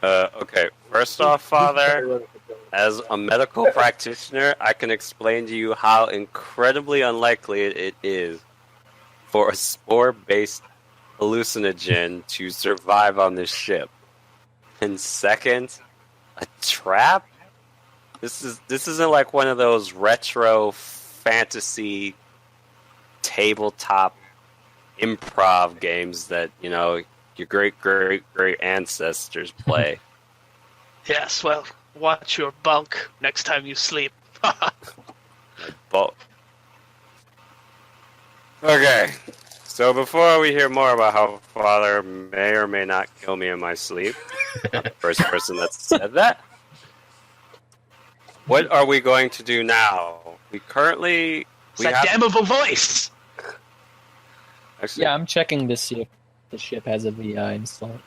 Okay. First off, Father, as a medical practitioner, I can explain to you how incredibly unlikely it is for a spore-based hallucinogen to survive on this ship. And second, a trap? This isn't like one of those retro fantasy tabletop improv games that, your great ancestors play. Yes, well, watch your bunk next time you sleep. Okay, so before we hear more about how Father may or may not kill me in my sleep, not the first person that said that, what are we going to do now? That damnable voice! Actually, Yeah, I'm checking to see if the ship has a VI installed.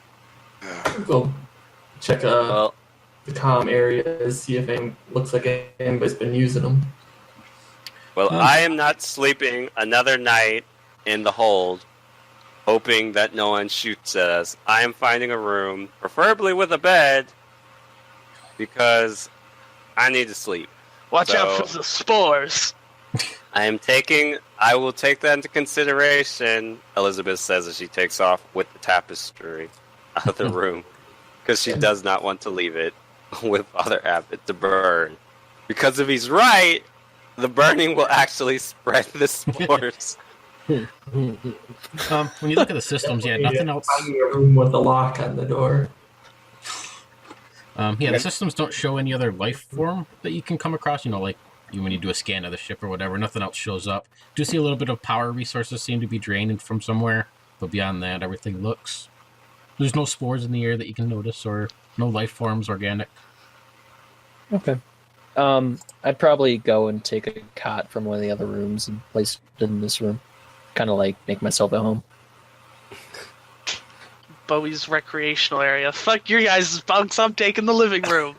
Go check the comm areas, see if looks like anybody's been using them. Well, I am not sleeping another night in the hold, hoping that no one shoots at us. I am finding a room, preferably with a bed, because I need to sleep. Watch out for the spores. I will take that into consideration, Elizabeth says as she takes off with the tapestry out of the room, because she does not want to leave it with Father Abbott to burn. Because if he's right, the burning will actually spread the spores. When you look at the systems, nothing else. Finding a room with a lock on the door. The systems don't show any other life form that you can come across. Like when you do a scan of the ship or whatever, nothing else shows up. Do see a little bit of power resources seem to be drained from somewhere, but beyond that, everything looks. There's no spores in the air that you can notice, or no life forms organic. Okay. I'd probably go and take a cot from one of the other rooms and place it in this room. Kind of like make myself at home. Bowie's recreational area. Fuck your guys' bunks, I'm taking the living room.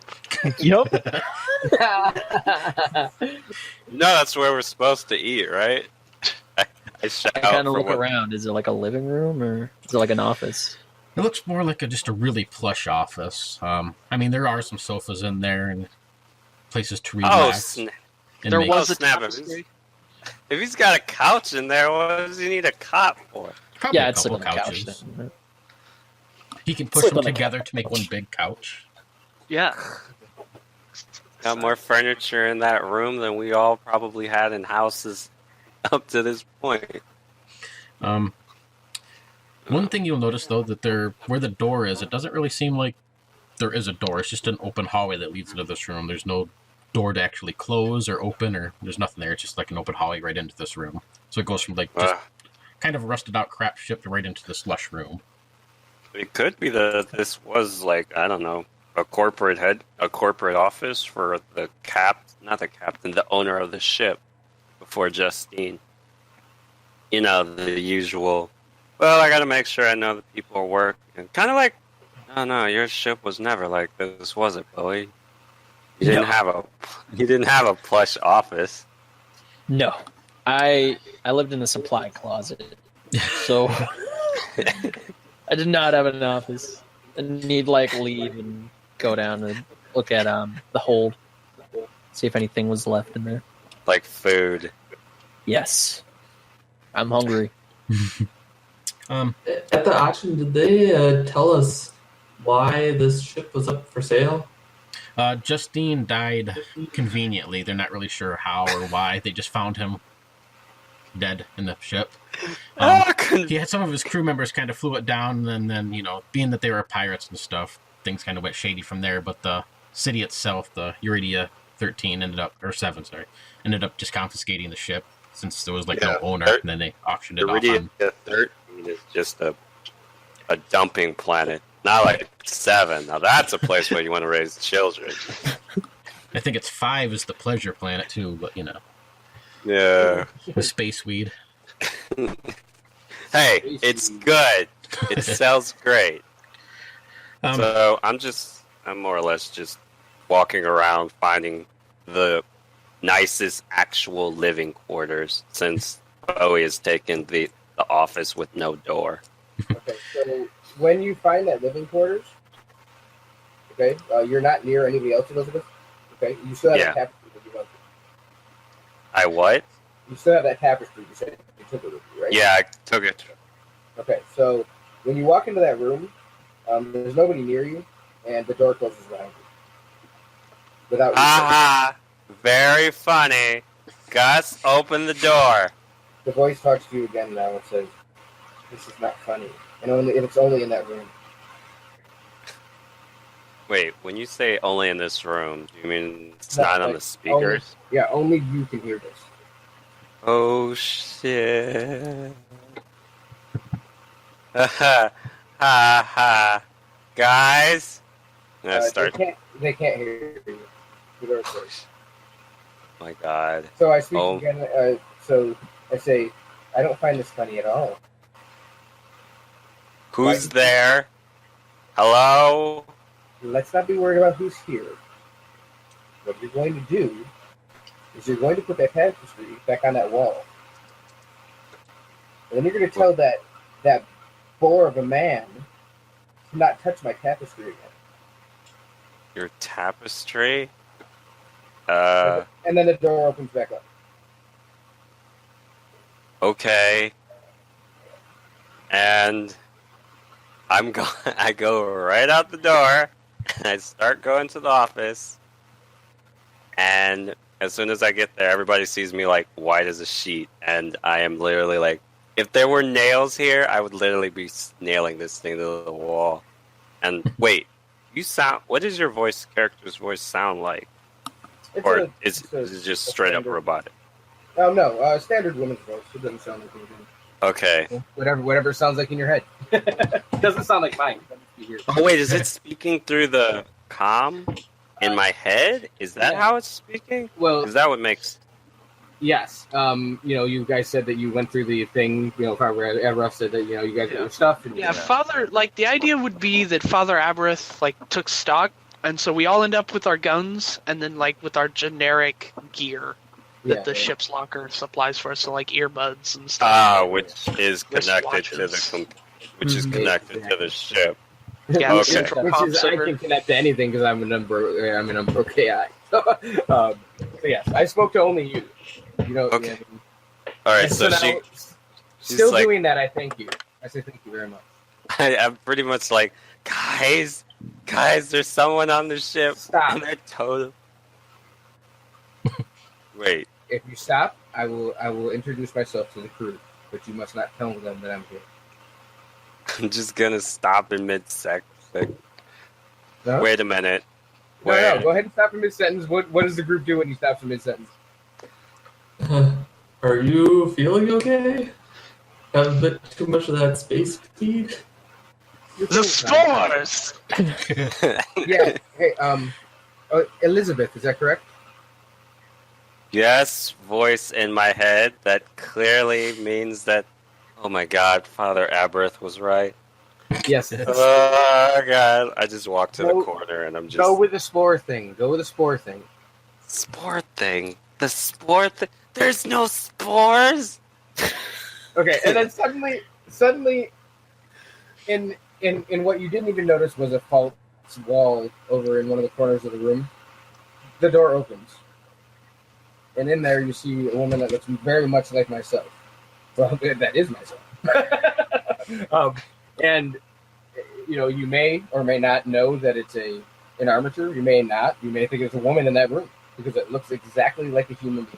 Yup. That's where we're supposed to eat, right? I kind of look around. Is it like a living room or is it like an office? It looks more like just a really plush office. There are some sofas in there and places to relax. There was a snap. If he's got a couch in there, what does he need a cot for? Probably it's like a couch. Then. He can push them together to make one big couch. Yeah. Got more furniture in that room than we all probably had in houses up to this point. One thing you'll notice, though, that where the door is, it doesn't really seem like there is a door. It's just an open hallway that leads into this room. There's no door to actually close or open, or there's nothing there. It's just like an open hallway right into this room. So it goes from just kind of a rusted out crap ship right into this lush room. It could be that this was a corporate office for the owner of the ship before Justine. The usual. Well, I got to make sure I know the people are working. Kind of like, no, your ship was never like this, was it, Bowie? You didn't have a plush office. No, I lived in a supply closet, so I did not have an office. I need leave and go down and look at the hold, see if anything was left in there. Like food. Yes, I'm hungry. At the auction, did they tell us why this ship was up for sale? Justine died conveniently. They're not really sure how or why. They just found him dead in the ship. He had some of his crew members kind of flew it down, and then being that they were pirates and stuff, things kind of went shady from there. But the city itself, the Uridia 13 ended up just confiscating the ship since there was no owner, and then they auctioned it off. Uridia 13 is just a dumping planet. Not like 7. Now that's a place where you want to raise children. I think it's 5 is the pleasure planet too, but Yeah. The space weed. Hey, it's good. It sells great. So I'm more or less just walking around finding the nicest actual living quarters since Bowie has taken the office with no door. Okay, so when you find that living quarters, Okay, you're not near anybody else, Elizabeth. Okay, you still have that tapestry that you went through. I what? You still have that tapestry. You said you took it with you, right? Yeah, I took it. Okay, so when you walk into that room, there's nobody near you, and the door closes behind you. Without Haha! Very funny. Gus, open the door. The voice talks to you again now and says, "This is not funny," and it's only in that room. Wait, when you say only in this room, do you mean it's not on the speakers? Only you can hear this. Oh shit. Ha ha. Guys? They can't hear you. Oh my god. So I speak again. So I say, I don't find this funny at all. Who's there? Hello? Let's not be worried about who's here. What you're going to do is you're going to put that tapestry back on that wall. And then you're going to tell that bore of a man to not touch my tapestry again. Your tapestry? And then the door opens back up. Okay. And I go right out the door, and I start going to the office, and as soon as I get there, everybody sees me like white as a sheet, and I am literally like, if there were nails here, I would literally be nailing this thing to the wall. And wait, what does your character's voice sound like? Is it just straight up robotic? Oh no, standard woman's voice. It doesn't sound like anything. Okay. Whatever it sounds like in your head. It doesn't sound like mine. Oh wait, is it speaking through the comm in my head? Is that how it's speaking? Well, because that would make. Yes. You guys said that you went through the thing. Father Abereth said that you guys got your stuff. And, Father. The idea would be that Father Abereth took stock, and so we all end up with our guns, and then with our generic gear that the ship's locker supplies for us, so earbuds and stuff. Which is connected to the ship. Yeah, okay. I can connect to anything because I'm an unbroke AI. So yes, I spoke to only you. Okay. All right. So she's still doing that. I thank you. I say thank you very much. I'm pretty much like, guys, there's someone on the ship. Stop. And they're total. Wait. If you stop, I will introduce myself to the crew, but you must not tell them that I'm here. I'm just gonna stop in mid-sentence. No? Wait a minute. No, go ahead and stop in mid-sentence. What does the group do when you stop in mid-sentence? Are you feeling okay? Have a bit too much of that space fatigue? The spores! Yeah. Hey, Elizabeth, is that correct? Yes, voice in my head that clearly means that, oh my god, Father Abereth was right. Yes. Oh god, I just walked to the corner and I'm just... Go with the spore thing. Spore thing? The spore thing? There's no spores? Okay, and then suddenly, in what you didn't even notice was a false wall over in one of the corners of the room. The door opens. And in there, you see a woman that looks very much like myself. Well, that is myself. And you may or may not know that it's an armature. You may not. You may think it's a woman in that room because it looks exactly like a human being.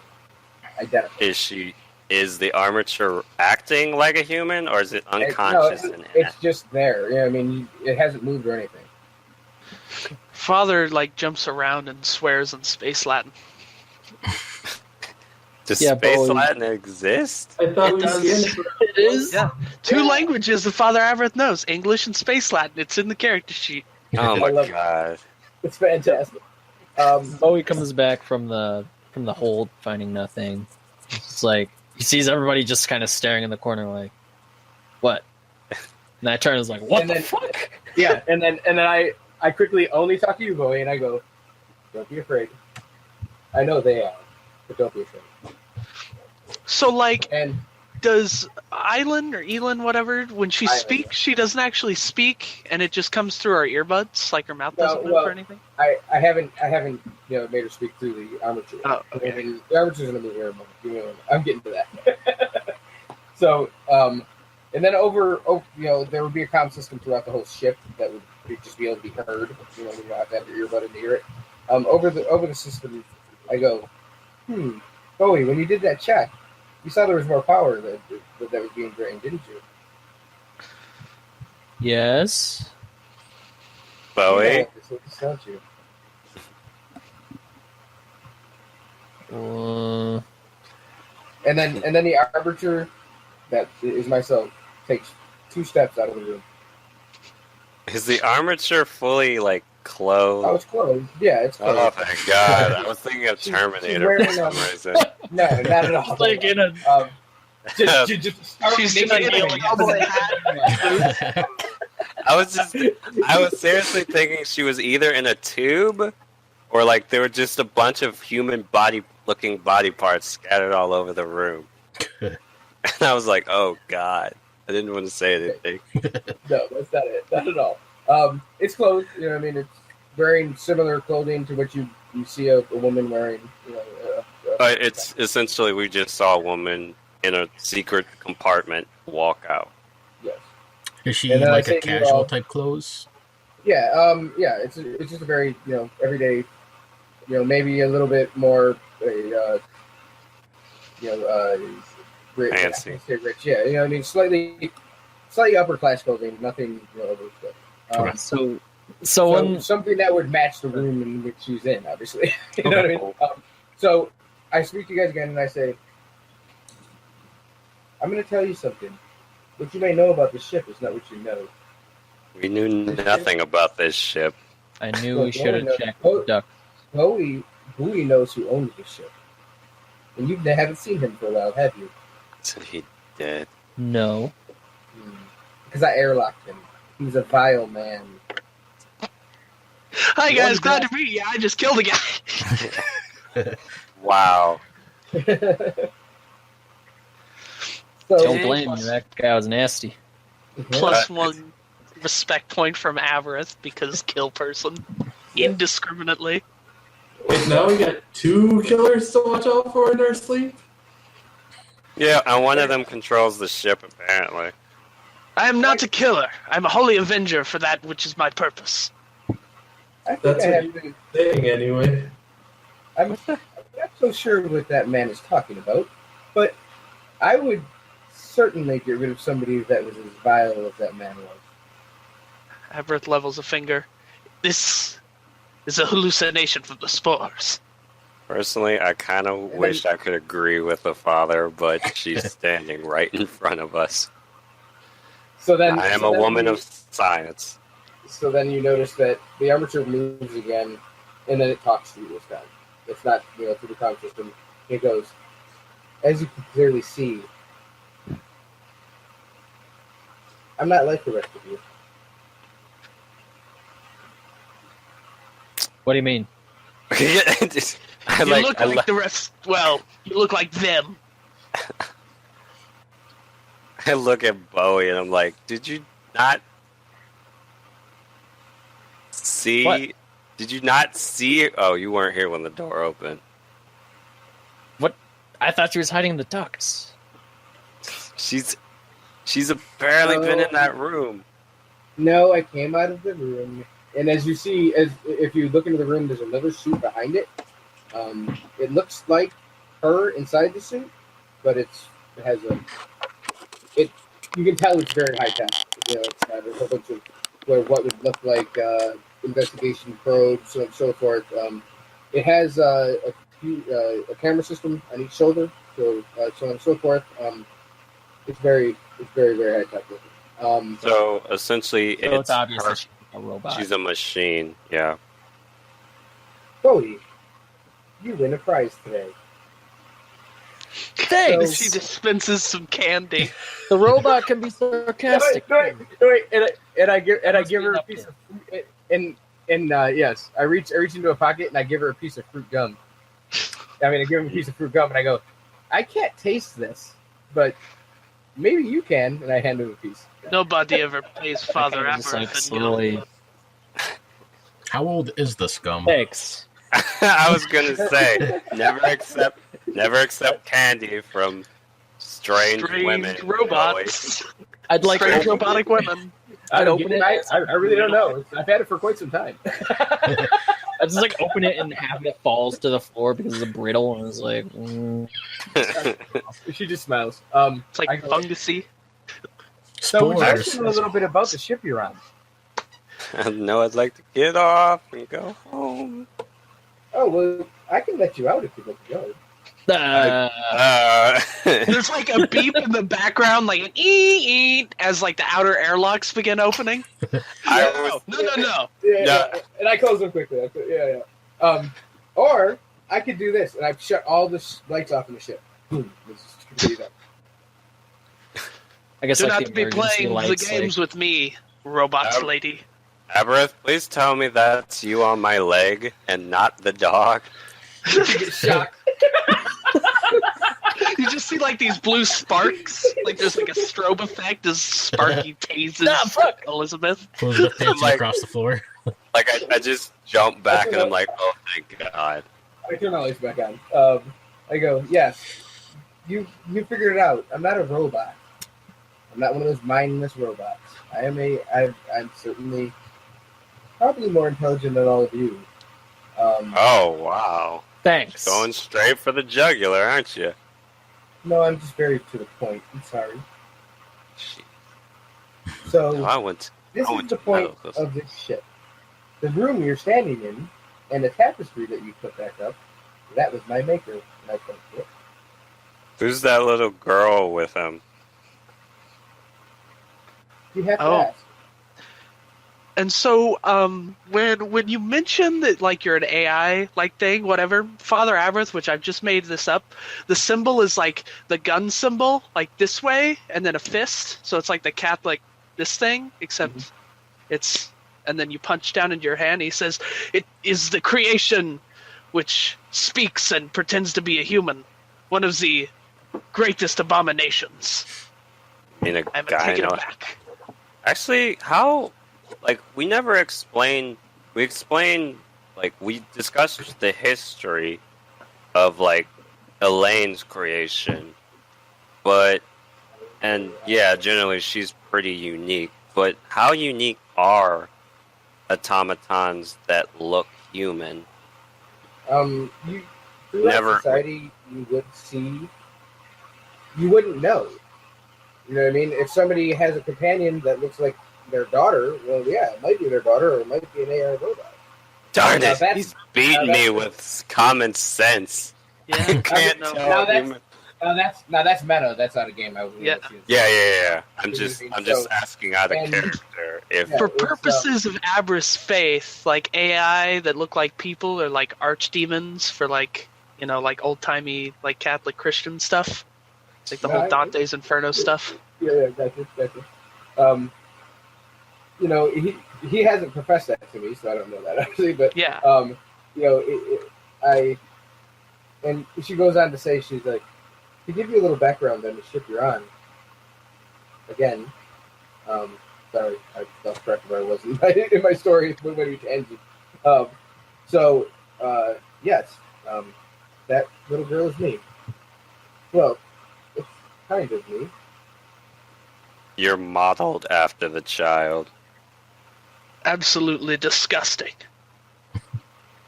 Identical. Is the armature acting like a human, or is it unconscious? It's just there. Yeah, I mean, it hasn't moved or anything. Father jumps around and swears in space Latin. Does space Latin exist? I thought it is. Yeah. Two languages that Father Abereth knows: English and space Latin. It's in the character sheet. Oh my god, it's fantastic. Bowie comes back from the hold, finding nothing. It's he sees everybody just kind of staring in the corner, like, what? And I turn and is like, what the fuck? Yeah, and then I quickly only talk to you, Bowie, and I go, don't be afraid. I know they are, but don't be afraid. So, and does Eileen or Elin, whatever, when she Eileen, speaks, she doesn't actually speak, and it just comes through our earbuds, like her mouth doesn't move or anything? I haven't made her speak through the armature. Oh, okay. I mean, the armature's gonna move here in a moment. Give me a moment. I'm getting to that. So, and then over, there would be a comm system throughout the whole ship that would just be able to be heard. You don't have to have your earbud in to hear it. Over the system, I go, Bowie, when you did that check, you saw there was more power that was being drained, didn't you? Yes. Bowie? Don't you? And then the arbiter, that is myself, takes 2 steps out of the room. Is the armature fully, clothed? Oh, it's closed. Yeah, it's closed. Oh, thank God. I was thinking of Terminator for some reason. No, not at all. Like in a... Just She's in a cowboy hat. I was seriously thinking she was either in a tube or there were just a bunch of human looking body parts scattered all over the room. And I was like, oh God. I didn't want to say anything. No, that's not it. Not at all. It's clothed, it's wearing similar clothing to what you see a woman wearing, It's essentially we just saw a woman in a secret compartment walk out. Yes. Is she a casual type clothes? Yeah, it's just a very, everyday, maybe a little bit more, rich. Fancy. Rich, yeah. Slightly upper class clothing, nothing, over stuff. So something that would match the room in which she's in, obviously. You know what I mean? So I speak to you guys again, and I say, I'm going to tell you something. What you may know about the ship is not what you know. We knew nothing about this ship. I knew we should have checked the duck. Bowie knows who owns the ship. And you haven't seen him for a while, have you? So he did. No. Because I airlocked him. He's a vile man. Hi guys, glad to meet you. I just killed a guy. Wow. Don't blame me. That guy was nasty. Plus 1 respect point from Avarice because kill person indiscriminately. Wait, now we got 2 killers to watch out for in our sleep? Yeah, and one of them controls the ship, apparently. I am not a killer. I'm a holy avenger for that which is my purpose. That's what you've been saying, anyway. I'm not so sure what that man is talking about, but I would certainly get rid of somebody that was as vile as that man was. Aberth levels a finger. This is a hallucination from the spores. Personally, I kind of wish I could agree with the father, but she's standing right in front of us. So then, I am a woman of science. So then you notice that the armature moves again, and then it talks to you this time. It's not, through the comm system. It goes, as you can clearly see, I'm not like the rest of you. What do you mean? You look like the rest. Well, you look like them. I look at Bowie and I'm like, did you not see? What? Did you not see? Oh, you weren't here when the door opened. What? I thought she was hiding in the ducts. She's apparently been in that room. No, I came out of the room, and as you see, if you look into the room, there's another suit behind it. It looks like her inside the suit, but it has you can tell it's very high tech. It's got a whole bunch of what would look like investigation probes, so on and so forth. It has a camera system on each shoulder, so on and so forth. It's very, very high tech looking. So essentially, So it's obvious that she's a robot. She's a machine. Yeah. Cody, you win a prize today. Thanks. She dispenses some candy. The robot can be sarcastic. Wait, and I give her a piece of fruit, and yes, I reach into a pocket and I give her a piece of fruit gum. I give him a piece of fruit gum and I go, I can't taste this, but maybe you can. And I hand him a piece. Nobody ever pays Father Just like Aberth. slowly. How old is the scum? Thanks. I was gonna say, never accept candy from strange women. robots. I'd like Strange to open robotic women. I'd open it. I really don't know. I've had it for quite some time. I just like open it and half of it falls to the floor because it's brittle and it's like. She just smiles. It's like I go, fungusy. So would you like Spoilers. to know a little bit about the ship you're on? No, I'd like to get off and go home. Oh well, I can let you out if you'd like to go. There's like a beep in the background, like an ee as like the outer airlocks begin opening. I was, No. Yeah. And I close them quickly. Or I could do this, and I shut all the lights off in the ship. Boom. This is completely done. I guess Do like not the be emergency playing lights, the games with me, robots lady. Aberth, please tell me that's you on my leg and not the dog. You get shocked. You just see like these blue sparks, like there's like a strobe effect as Sparky tases Elizabeth. Elizabeth dancing Like- across the floor. Like I just jump back and I'm like, oh thank God. I turn my lights back on. I go, yes. You figured it out. I'm not a robot. I'm not one of those mindless robots. I'm certainly probably more intelligent than all of you. Oh wow. Thanks. Going straight for the jugular, aren't you? No, I'm just very to the point. I'm sorry. Shit. So No, I went. this I is went the to point metal close. of this ship. The room you're standing in and the tapestry that you put back up, that was my maker. And I put it. Who's that little girl with him? You have to Oh. ask. And so, when you mention that like you're an AI like thing, whatever, Father Aberth, which I've just made this up, the symbol is like the gun symbol, like this way, and then a fist. So it's like the Catholic this thing, except it's, and then you punch down into your hand. He says, "It is the creation which speaks and pretends to be a human, one of the greatest abominations." I mean, a I'm guy. taking it No, back. actually, how? Like, we never explained. We explained, like, we discussed the history of like Elaine's creation, but and yeah, generally she's pretty unique. But how unique are automatons that look human? You throughout Never- society, you would see. You wouldn't know. You know what I mean? If somebody has a companion that looks like their daughter, well, yeah, it might be their daughter, or it might be an AI robot. Darn Now it! that's- He's beating now me that's- with common sense. Yeah, I can't know. tell. Now that's- human- Now that's meta. That's not a game. I would Yeah. Yeah. I'm So- just asking out of and- character. If Yeah. For it's, purposes of Aberth's faith, like AI that look like people are like archdemons for like, you know, like old timey like Catholic Christian stuff. It's like the No, whole I- Dante's Inferno stuff. Yeah, gotcha. You know, he hasn't professed that to me, so I don't know that actually. But Yeah. you know, and she goes on to say, she's like, to give you a little background on the ship you're on. Again, sorry, I lost track of where I was in my story. When we ended. Yes, that little girl is me. Well, it's kind of me. you're modeled after the child. Absolutely disgusting.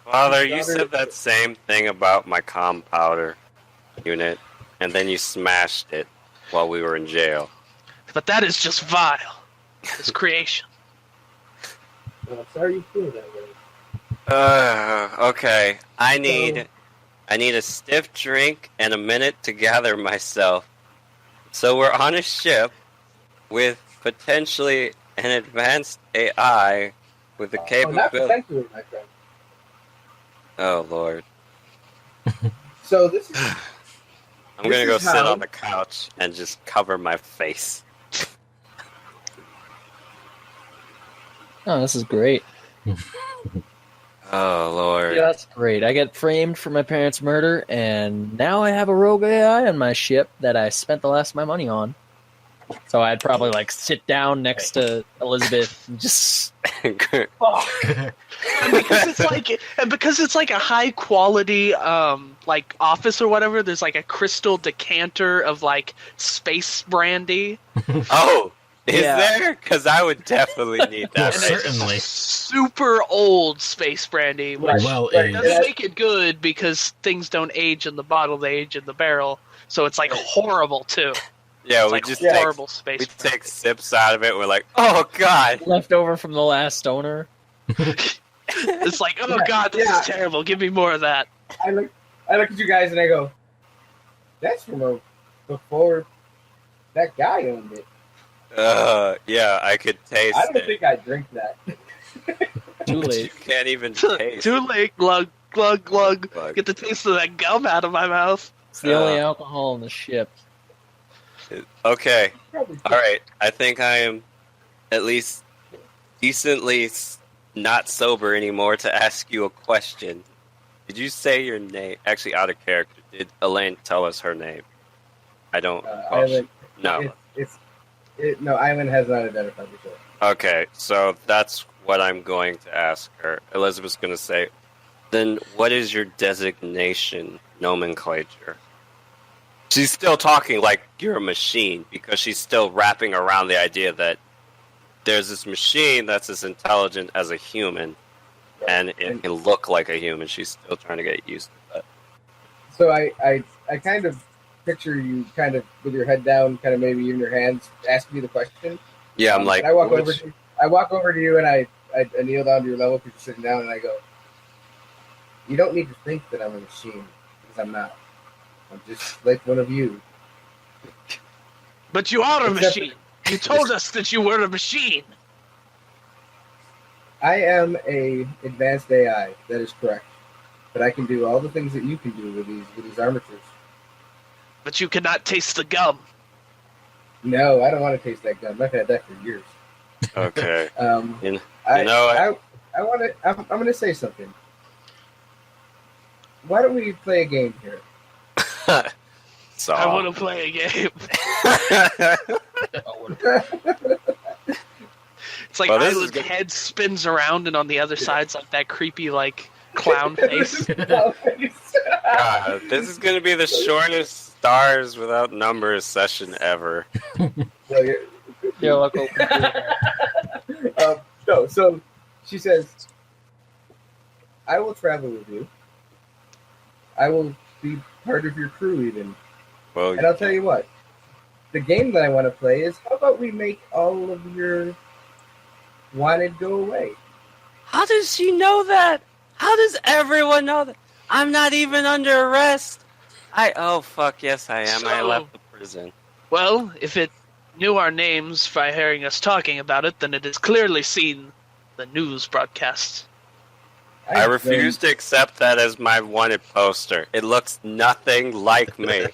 Father, you said that same thing about my comm powder unit, and then you smashed it while we were in jail. But that is just vile. It's creation. Well, I'm sorry you feel that way. Okay. I need a stiff drink and a minute to gather myself. So we're on a ship with potentially an advanced AI with the Not capability. potentially, my friend. Oh Lord. So this is I'm gonna go is sit how- on the couch and just cover my face. Oh, this is great. Oh Lord. Yeah, that's great. I get framed for my parents' murder, and now I have a rogue AI on my ship that I spent the last of my money on. So I'd probably like sit down next to Elizabeth and just. Oh. And because it's like a high quality like office or whatever, there's like a crystal decanter of like space brandy. Oh, is there? Because I would definitely need that. Well, certainly. Super old space brandy, which Well-aged. doesn't make it good because things don't age in the bottle; they age in the barrel. So it's like horrible too. Yeah, It's we like just horrible space. we take sips out of it. We're like, oh god, Left over from the last stoner. It's like, oh god, this is terrible. Give me more of that. I look at you guys and I go, that's from before that guy owned it. yeah, I could taste I don't it. think I drink that. Too You late. can't even taste. Too late. Glug, glug, glug. Glug. Get the taste of that gum out of my mouth. It's the only alcohol on the ship. Okay, Probably all right. I think I am at least decently not sober anymore to ask you a question. Did you say your name? Actually, out of character. Did Elaine tell us her name? I don't. Island. No. No, Island has not identified herself. Okay, so that's what I'm going to ask her. Elizabeth's going to say, then what is your designation nomenclature? She's still talking like you're a machine because she's still wrapping around the idea that there's this machine that's as intelligent as a human and it can look like a human. She's still trying to get used to that. So I kind of picture you kind of with your head down, kind of maybe even your hands, asking me the question. Yeah, I'm like... I walk over to you and I kneel down to your level because you're sitting down and I go, you don't need to think that I'm a machine because I'm not. I'm just like one of you. But you are a machine. You told us that you were a machine. I am a advanced AI. That is correct. But I can do all the things that you can do with these armatures. But you cannot taste the gum. No, I don't want to taste that gum. I've had that for years. Okay. I'm going to say something. Why don't we play a game here? So I want to play a game. It's like Island's head spins around, and on the other side's like that creepy, like clown face. God, this is going to be the shortest stars without numbers session ever. No, so she says, I will travel with you. I will be part of your crew even. Well, and I'll tell you what, the game that I want to play is, how about we make all of your wanted go away? How does she know that? How does everyone know that? I'm not even under arrest. Oh fuck, yes I am. I left the prison. Well, if it knew our names by hearing us talking about it, then it has clearly seen the news broadcasts. I refuse to accept that as my wanted poster. It looks nothing like me.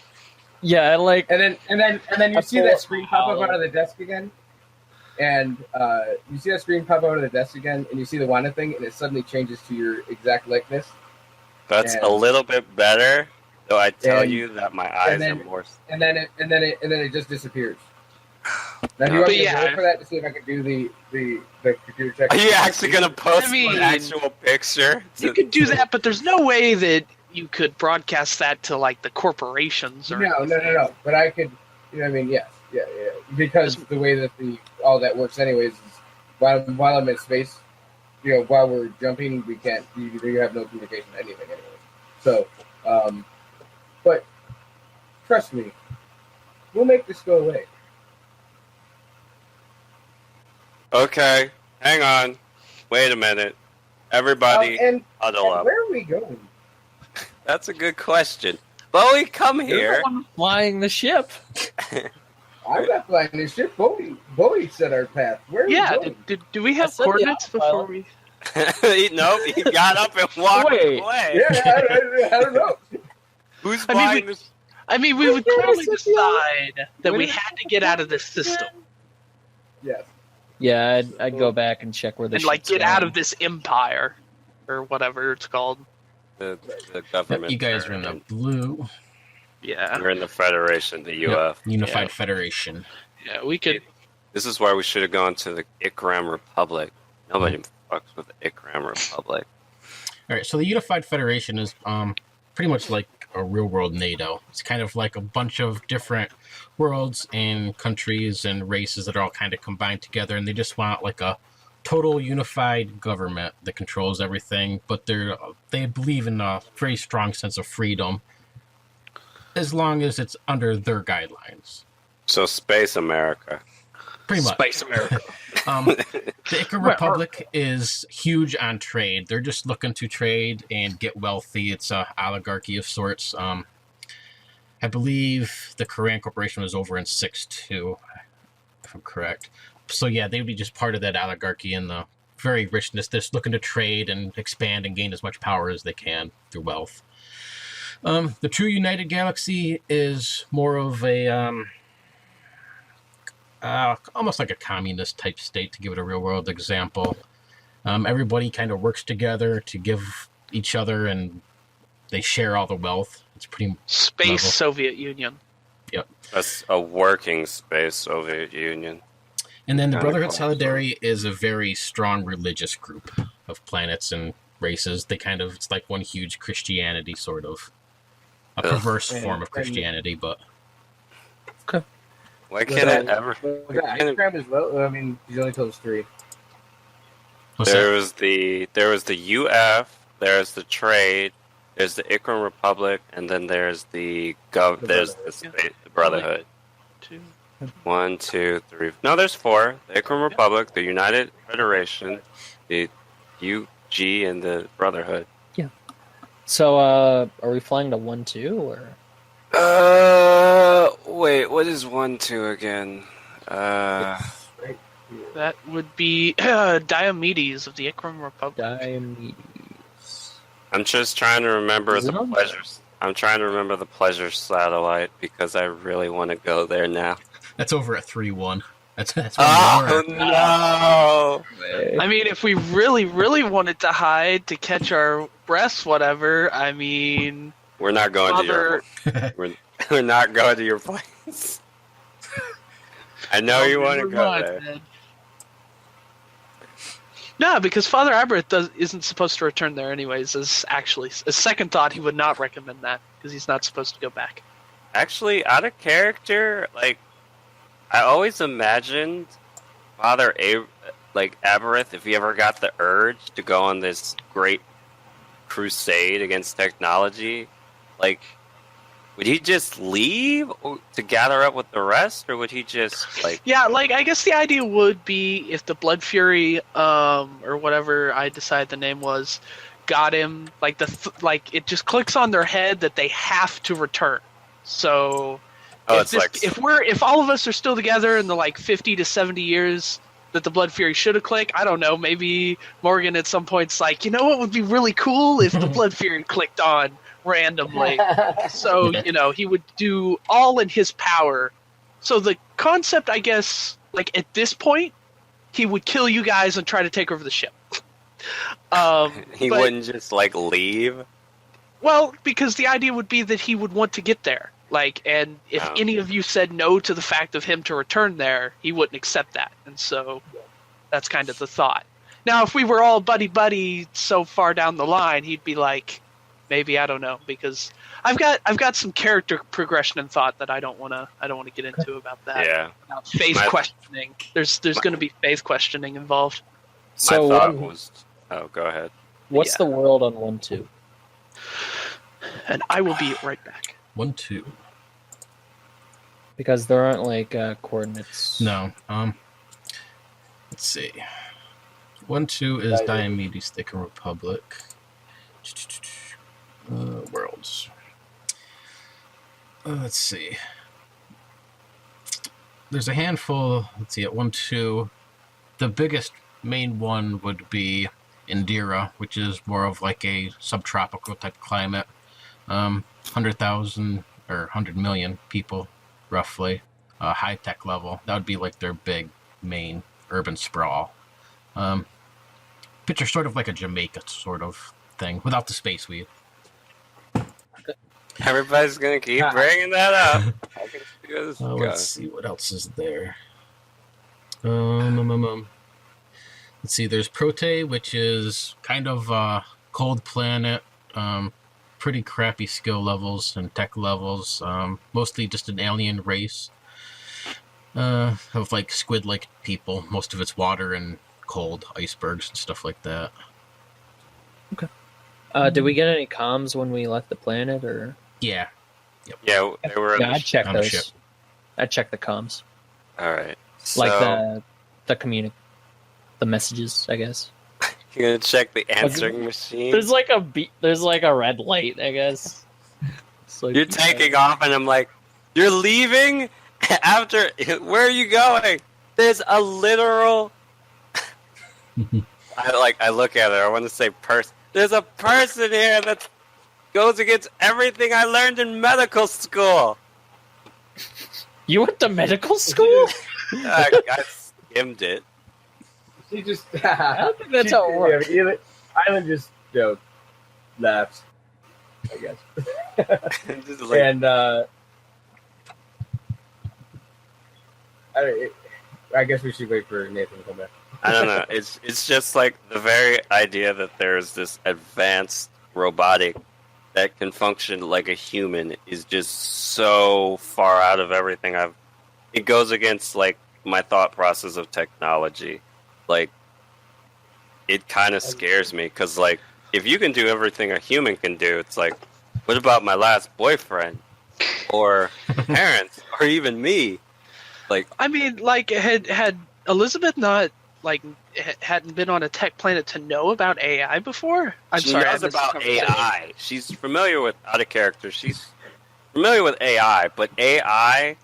Yeah, like and then you see that screen pop up out of the desk again, and you see that screen pop out of the desk again, and you see the wanted thing, and it suddenly changes to your exact likeness. That's a little bit better, though. I tell you that my eyes are more. And then it just disappears. Now, do you want me to roll for that to see if I can do the computer check? Are you actually going to post an actual picture? You could do that, but there's no way that you could broadcast that to like the corporations or No. But I could, you know what I mean? Yes, yeah. Because the way that all that works, anyways, is while I'm in space, you know, while we're jumping, we can't. You have no communication, anything, anyways. So, but trust me, we'll make this go away. Okay, hang on. Wait a minute. Everybody, huddle up. Where are we going? That's a good question. Bowie, come here. Flying the ship. I'm not flying this ship. Bowie set our path. Where are we going? Do we have coordinates before we... Nope, he got up and walked away. Yeah, I don't know. Who's flying this? I mean, we would clearly decide that we had to get out of this system. Yes. Yeah, I'd go back and check where the and get out of this empire or whatever it's called. The government. You guys are in the blue. Yeah, we're in the Federation, the UF. Unified Federation. Yeah, we could. This is why we should have gone to the Ikram Republic. Nobody fucks with the Ikram Republic. All right, so the Unified Federation is pretty much like a real-world NATO. It's kind of like a bunch of different worlds and countries and races that are all kind of combined together, and they just want like a total unified government that controls everything. But they believe in a very strong sense of freedom, as long as it's under their guidelines. So, Space America. Pretty much. Space America. The Ikram Republic is huge on trade. They're just looking to trade and get wealthy. It's a oligarchy of sorts. I believe the Korean Corporation was over in 6-2, if I'm correct. So yeah, they would be just part of that oligarchy and the very richness. They're just looking to trade and expand and gain as much power as they can through wealth. The True United Galaxy is more of a almost like a communist type state, to give it a real world example. Everybody kind of works together to give each other, and they share all the wealth. It's pretty Space level. Soviet Union. Yep. That's a working Space Soviet Union. And then the Kinda Brotherhood cool. Solidarity is a very strong religious group of planets and races. It's like one huge Christianity, sort of. A perverse form of Christianity, but... Why can't it ever... Ikram as well. I mean, he's only told us 3. What's There that? was the UF, there's the trade, there's the Ikram Republic, and then there's the Brotherhood. 2. 1, 2, 3. No, there's 4. The Ikram Republic, the United Federation, the UG, and the Brotherhood. So, are we flying to 1-2 or? Wait, what is 1, 2 again? That would be Diomedes of the Ikram Republic. Diomedes. I'm just trying to remember Is it the on pleasures. I'm trying to remember the pleasure satellite because I really want to go there now. That's over at 3-1. That's where Oh we were. no! I mean, if we really, really wanted to hide to catch our breaths, whatever, I mean... We're not going to your. We're not going to your place. I know you want to go there. No, because Father Aberth isn't supposed to return there anyways. As second thought, he would not recommend that because he's not supposed to go back. Actually, out of character, like I always imagined Father Aberth, if he ever got the urge to go on this great crusade against technology, like would he just leave to gather up with the rest, or would he just like? Yeah, like I guess the idea would be if the Blood Fury, or whatever I decide the name was, got him. Like it just clicks on their head that they have to return. So, if all of us are still together in the 50 to 70 years that the Blood Fury should have clicked, I don't know. Maybe Morgan at some point's like, you know what would be really cool if the Blood Fury clicked on randomly. So, he would do all in his power. So the concept, I guess, at this point, he would kill you guys and try to take over the ship. He wouldn't just leave? Well, because the idea would be that he would want to get there. And if any of you said no to the fact of him to return there, he wouldn't accept that. And so that's kind of the thought. Now, if we were all buddy-buddy so far down the line, he'd be like, maybe, I don't know, because I've got some character progression and thought that I don't want to get into about that. Yeah. About faith questioning. There's going to be faith questioning involved. So my thought was... Oh, go ahead. What's the world on 1-2? And I will be right back. 1-2. Because there aren't coordinates. No. Let's see. 1-2 is Diomedes, the Ikram Republic. Worlds. Let's see. There's a handful. Let's see. At 1-2, the biggest main one would be Indira, which is more of a subtropical type climate. 100,000 or 100 million people, roughly. High tech level. That would be their big main urban sprawl. Picture sort of like a Jamaica sort of thing without the space weed. Everybody's gonna keep bringing that up. Let's see what else is there. Let's see. There's Prote, which is kind of a cold planet. Pretty crappy skill levels and tech levels. Mostly just an alien race. Of like squid-like people. Most of it's water and cold, icebergs and stuff like that. Okay. Did we get any comms when we left the planet, or? Yeah. Yep. Yeah, they were. Yeah, I'd check on the those. ship. I'd check the comms, All right. like So, the messages, I guess. you're gonna check the answering machine. There's like a red light, I guess. It's like, You're taking off, and I'm like, "You're leaving after? Where are you going?" There's a literal. I look at her. I want to say person. There's a person here that goes against everything I learned in medical school. You went to medical school? I skimmed it. She just. I don't think that's how it works. Yeah, Island just laughs, I guess. Just like, And I guess we should wait for Nathan to come back. I don't know. It's just like the very idea that there's this advanced robotic that can function like a human is just so far out of everything I've. It goes against like my thought process of technology. Like, it kind of scares me because like if you can do everything a human can do, it's like, what about my last boyfriend or parents or even me? Like, I mean, like, had Elizabeth not like hadn't been on a tech planet to know about AI before? she knows about AI. She's familiar with out of character. She's familiar with AI, but AI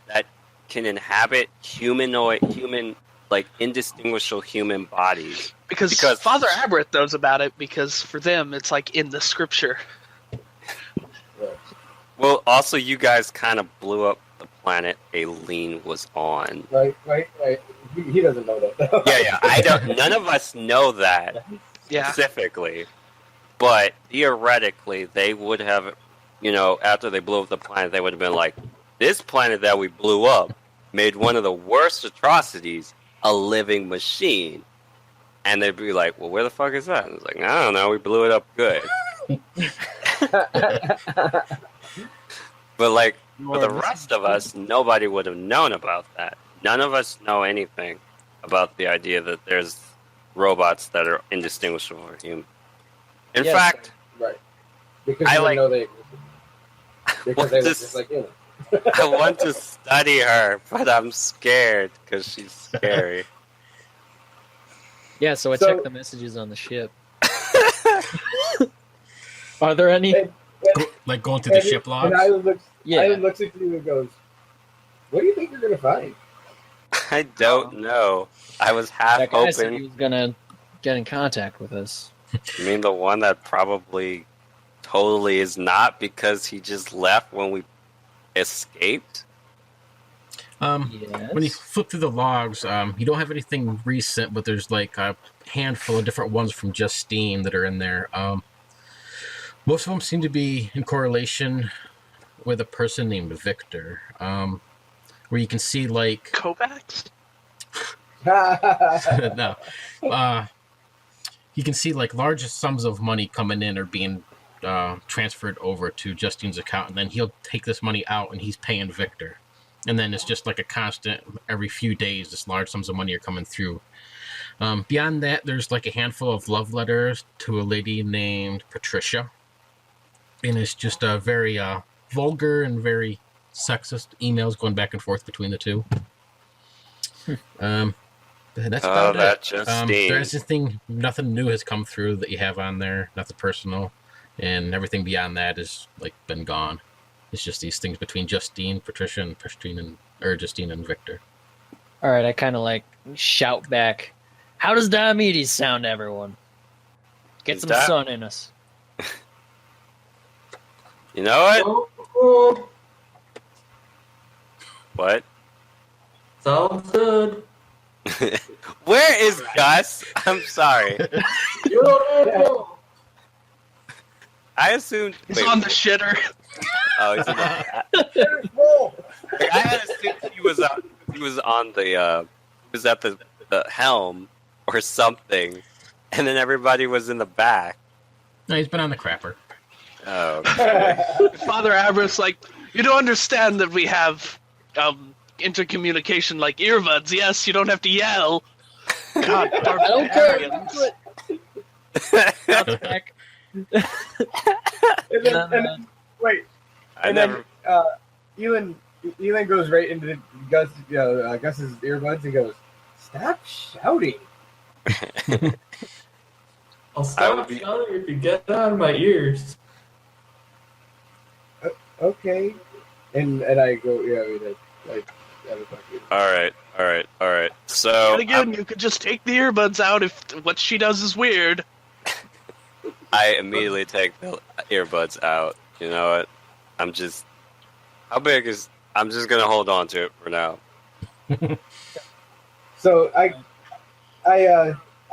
that can inhabit human, like indistinguishable human bodies. Because Father Aberth knows about it because for them it's like in the scripture. Well, also you guys kind of blew up the planet Aileen was on. Right. He doesn't know that, though. Yeah. I don't. None of us know that Yeah. specifically, but theoretically, they would have. After they blew up the planet, they would have been like, "This planet that we blew up made one of the worst atrocities, a living machine," and they'd be like, "Well, where the fuck is that?" And it's like, "I don't know. We blew it up good." But like for the rest of us, nobody would have known about that. None of us know anything about the idea that there's robots that are indistinguishable from human. In fact, right, because I you like. know they because they look just like you. I want to study her, but I'm scared because she's scary. Yeah, so I checked the messages on the ship. Are there any? Like going through the ship logs? And Island Yeah. looks at you and goes, "What do you think you're going to find?" I don't know. I was half That guy said he hoping. was gonna get in contact with us. You mean the one that probably totally is not because he just left when we escaped? Yes. When you flip through the logs, you don't have anything recent, but there's like a handful of different ones from Justine that are in there. Most of them seem to be in correlation with a person named Victor, where you can see like Kovacs? no, you can see like large sums of money coming in or being transferred over to Justine's account, and then he'll take this money out and he's paying Victor, and then it's just like a constant. Every few days, this large sums of money are coming through. Beyond that, there's like a handful of love letters to a lady named Patricia. And it's just a very vulgar and very sexist emails going back and forth between the two. That's about that it. Justine. Nothing new has come through that you have on there. Nothing personal, and everything beyond that is like been gone. It's just these things between Justine, Patricia, and Justine and Victor. All right, I kind of like shout back. How does Diomedes sound, everyone? Get some sun in us. You know what? What? Sounds good. Where is Gus? I'm sorry. You don't know. I assumed. He's on the shitter. Oh, he's in the back. It's full. Like, I had assumed he was on the he was at the helm or something, and then everybody was in the back. No, he's been on the crapper. Oh, okay. Father Abras, like, you don't understand that we have intercommunication like earbuds. Yes, you don't have to yell. God, I don't care. barbarians. That's back. And then, wait. I And never. then Elin goes right into Gus's earbuds and goes, "Stop shouting." I'll stop shouting if you get out of my ears. Okay. And I go, I have a fucking. All right. So And again, you could just take the earbuds out if what she does is weird. I immediately take the earbuds out. You know what? I'm just gonna hold on to it for now. So I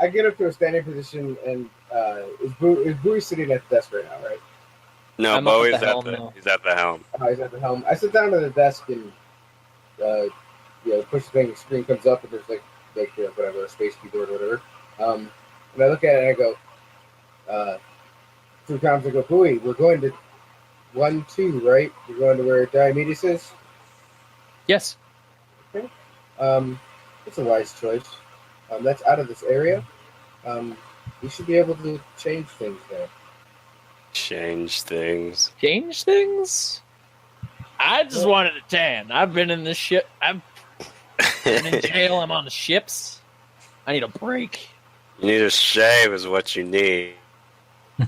get up to a standing position, and is Bowie sitting at the desk right now, right? No, I'm up Bowie's at the helm now. he's at the helm. He's at the helm. I sit down at the desk and push the thing. The screen comes up, and there's whatever, a space keyboard or whatever. And I look at it and I go, 2 times I go, Bowie, we're going to 1-2, right? We're going to where Diomedes is. Yes. Okay. It's a wise choice. That's out of this area. We should be able to change things there. Change things. Change things? I just wanted a tan. I've been in this ship. I've been in jail. I'm on the ships. I need a break. You need a shave, is what you need.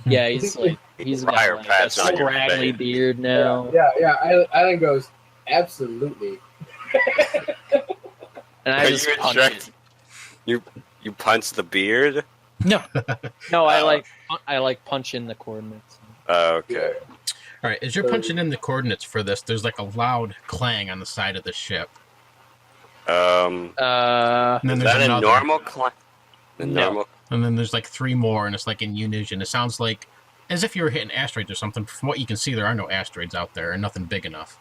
Yeah, he's got Briar like a patch on your scraggly face. beard now. Yeah. Island goes, absolutely. And I Are just you punch instruct- it. You punch the beard? No, I like punch in the coordinates. Oh, okay. All right, as you're punching in the coordinates for this, there's like a loud clang on the side of the ship. Um, And then is there's that a another. normal climb? No. And then there's like 3 more, and it's like in unison. It sounds like as if you were hitting asteroids or something. From what you can see, there are no asteroids out there, and nothing big enough.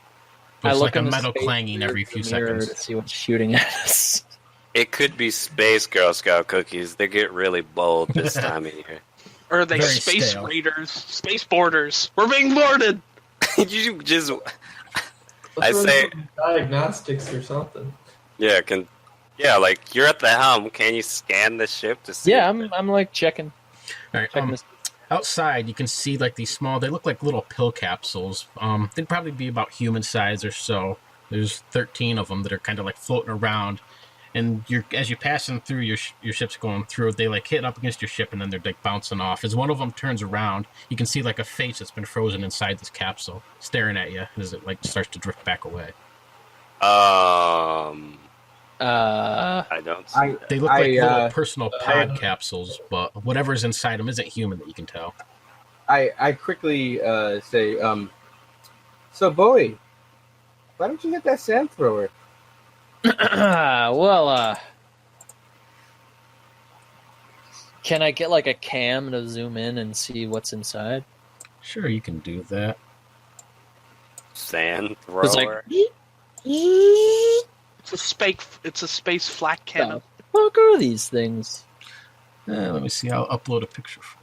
But it's like a in the metal space clanging every few mirror seconds. to see what's shooting at us. It could be Space Girl Scout cookies. They get really bold this time of year. Or are they Very space stale. raiders? Space boarders. We're being boarded! You just, I Let's run say- some diagnostics or something. like you're at the helm. Can you scan the ship to see? Yeah, I'm like checking. All right, Checking this. outside, you can see like these small. They look like little pill capsules. They'd probably be about human size or so. There's 13 of them that are kind of like floating around, and as you're passing through your ship's going through, they like hit up against your ship, and then they're like bouncing off. As one of them turns around, you can see like a face that's been frozen inside this capsule, staring at you as it like starts to drift back away. I don't see that. They look like little personal pod capsules, but whatever's inside them isn't human that you can tell. I quickly say, so Bowie, why don't you hit that sand thrower? Well, can I get like a cam to zoom in and see what's inside? Sure, you can do that. Sand It's like, thrower. It's a space flak cannon. the fuck are these things? Let me see. I'll upload a picture for